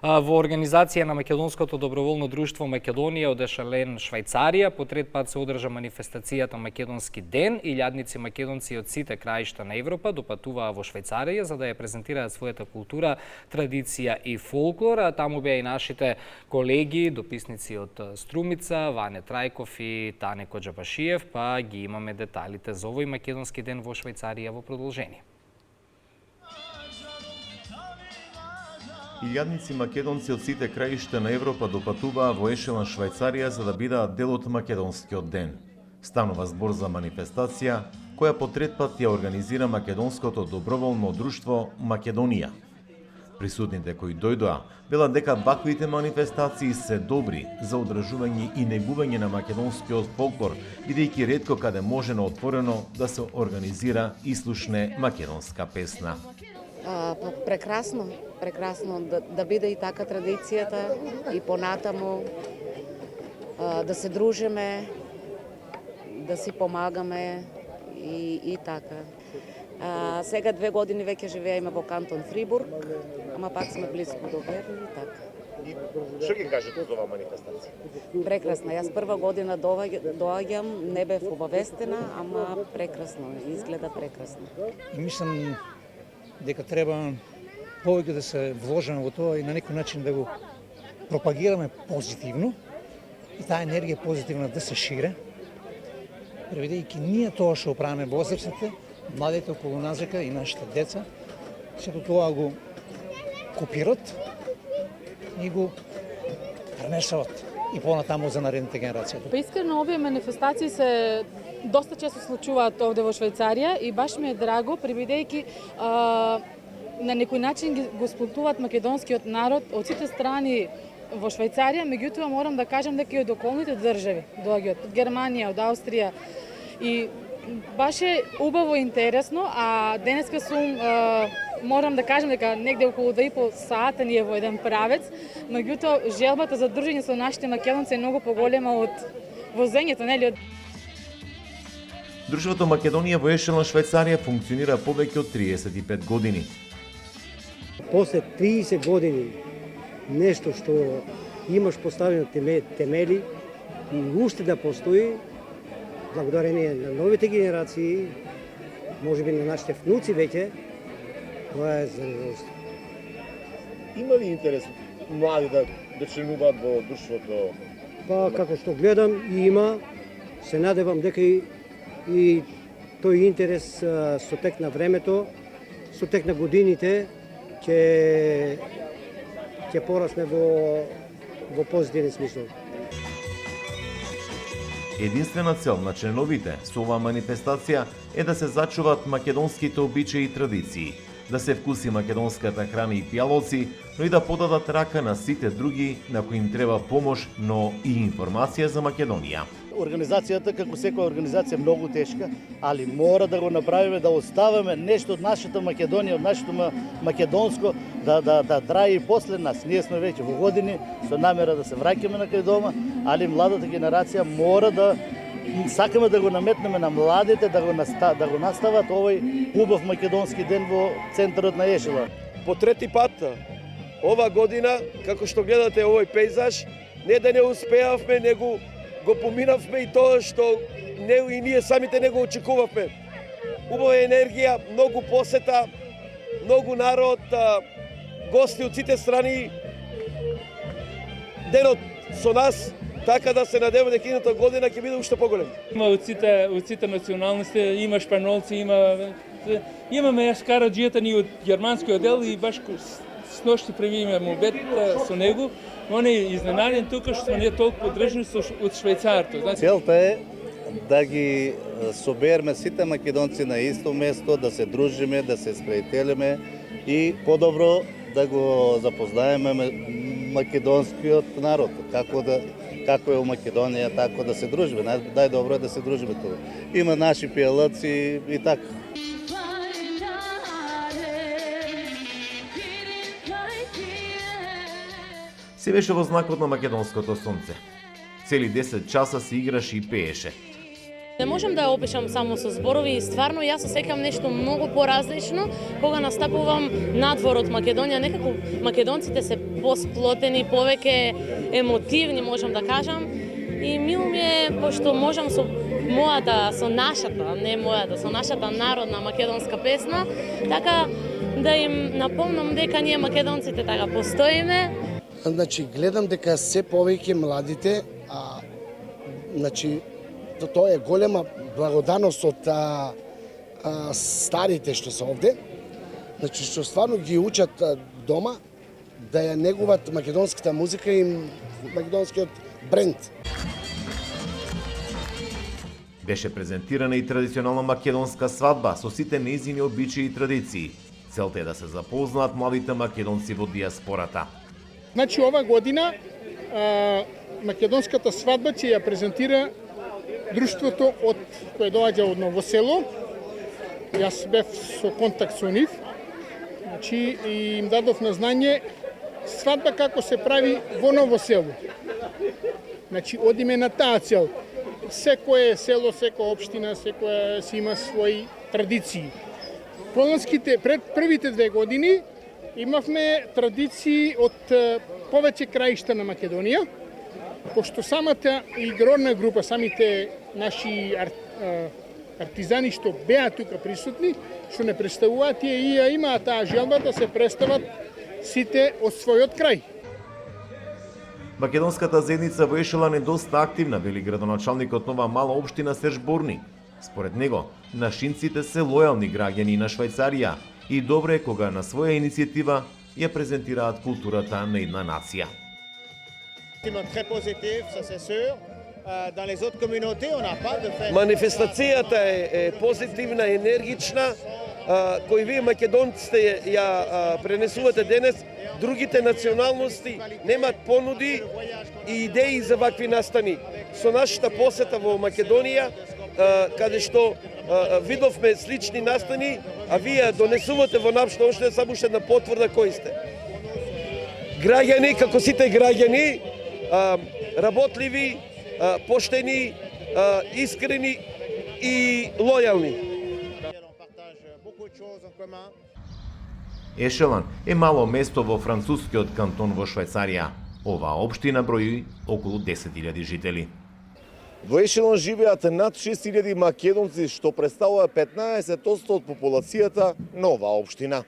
Во организација на Македонското доброволно друштво Македонија од Ешален, Швајцарија, по трет пат се одржа манифестацијата Македонски ден. Илјадници македонци од сите краишта на Европа допатуваа во Швајцарија за да ја презентираат својата култура, традиција и фолклор. Таму беа и нашите колеги, дописници од Струмица, Ване Трајков и Тане Коџабашиев, па ги имаме деталите за овој Македонски ден во Швајцарија во продолжение. Илјадници македонци од сите краишта на Европа допатуваа во Ешелен, Швајцарија за да бидат дел од Македонскиот ден. Станува збор за манифестација која по трет пат ја организира Македонското доброволно друштво Македонија. Присутните кои дојдоа велат дека ваквите манифестации се добри за одржување и негување на македонскиот фолклор, бидејќи ретко каде може на отворено да се организира и слушне македонска песна. Прекрасно да биде и така традицијата и понатаму да се дружиме, да си помагаме и така. Сега 2 години веќе живееме во кантон Фрибург, ама пак сме близко до Берн и така. Што ги кажете за оваа манифестација? Прекрасно. Јас прва година доаѓам, не бев обавестена, ама прекрасно, изгледа прекрасно. И мислам дека треба повеќе да се вложиме во тоа и на некој начин да го пропагираме позитивно и таа енергија позитивна да се шире. Преведејќи ние тоа што правиме возрастните, младите околу нас и нашите деца, сето тоа го копират и го пренесуваат и понатаму за наредните генерации. Па искрено овие манифестации се доста често случуваат овде во Швајцарија и баш ми е драго, прибидејќи на некој начин го сплотуваат македонскиот народ од сите страни во Швајцарија, меѓутоа морам да кажам дека и од околните држави доаѓаат, од Германија, од Австрија и баш е убаво и интересно, а денеска сум морам да кажам дека негде околу 2,5 сата ни е во еден правец, меѓутоа желбата за дружење со нашите македонци е многу поголема од возењето, нели? Друштвото Македонија во Ешелен, Швајцарија функционира повеќе од 35 години. После 30 години нешто што имаш поставено темели и уште да постои, благодарение на новите генерации, можеби на нашите внуци веќе, тоа е задоволство. Има ли интерес млади да членуваат во друштвото? Па, како што гледам, има, се надевам дека и тој интерес со тек на времето, со тек на годините, ќе порасне во позитивен смисол. Единствена цел на членовите со оваа манифестација е да се зачуваат македонските обичаи и традиции, да се вкуси македонската храна и пијалоци, но и да подадат рака на сите други на кои им треба помош, но и информација за Македонија. Организацијата, како секоја организација, многу тешка, али мора да го направиме, да оставаме нешто од нашата Македонија, од нашето македонско, да трае и после нас. Ние сме веќе во години со намера да се враќаме на кај дома, али младата генерација мора да сакаме да го наметнеме на младите, да го настават овој убав македонски ден во центарот на Ешелен. По трети пат ова година, како што гледате овој пейзаж, не да не успеавме, него го поминавме и тоа што и ние самите не го очекувавме. Убава енергија, многу посета, многу народ, гости од сите страни. Денот со нас, така да се надеваме дека идната година ќе биде уште поголем. Има од сите националности, има шпанолци, имаме караджијата ни од германскиот дел и баш сношти превиме мобет со него. Он е изненаден тука што не е толку поддржани од швајцарто. Целта е да ги собереме сите македонци на исто место, да се дружиме, да се спријателиме и подобро да го запознаеме македонскиот народ, како е у Македонија, тако да се дружиме. Најдобро е да се дружиме тоа. Има наши пијалаци и така. Се беше во знакот на македонското сонце. Цели 10 часа се играше и пееше. Не можам да ја опишам само со зборови, стварно јас се сеќам нешто многу поразлично кога настапувам надвор од Македонија, некако македонците се посплотени, повеќе емотивни, можам да кажам. И мило ми е, пошто можам со нашата, не мојата, со нашата народна македонска песна, така да им напомнам дека ние македонците така постоиме. Значи, гледам дека се повеќе младите, значи, тоа е голема благодарност од старите што се овде, значи, што стварно ги учат дома да ја негуваат македонската музика и македонскиот бренд. Беше презентирана и традиционална македонска свадба со сите нејзини обичаи и традиции. Целта е да се запознаат младите македонци во диаспората. Значи, ова година македонската свадба ќе ја презентира друштвото од кое доаѓа од Ново село. Јас бев со контакт со нив. Значи, и им дадов на знање свадба како се прави во Ново село. Значи, одиме на таа цел. Секое село, секоја општина, секоја си има своји традиции. Пред првите 2 години имавме традиции од повеќе краишта на Македонија, пошто самата игрорна група, самите наши артизани што беа тука присутни, што не представуваат, тие и имаат таа желба да се представат сите од својот крај. Македонската заедница во Ешелан е доста активна, вели градоначалникот нова мала општина Серж Борни. Според него, нашинците се лојални граѓани на Швајцарија и добро е кога на своја иницијатива ја презентираат културата на една нација. Манифестацијата е позитивна, енергична, кој вие македонците ја пренесувате денес. Другите националности немат понуди и идеи за вакви настани. Со нашата посета во Македонија, каде што видовме слични настани, а вие донесувате во нашата општина само уште една потврда кои сте. Граѓани, како сите граѓани, работливи, поштени, искрени и лојални. Ешелан е мало место во францускиот кантон во Швајцарија. Оваа општина брои околу 10.000 жители. Во Ешелан живеат над 6.000 македонци, што представува 15% од популацијата на оваа општина.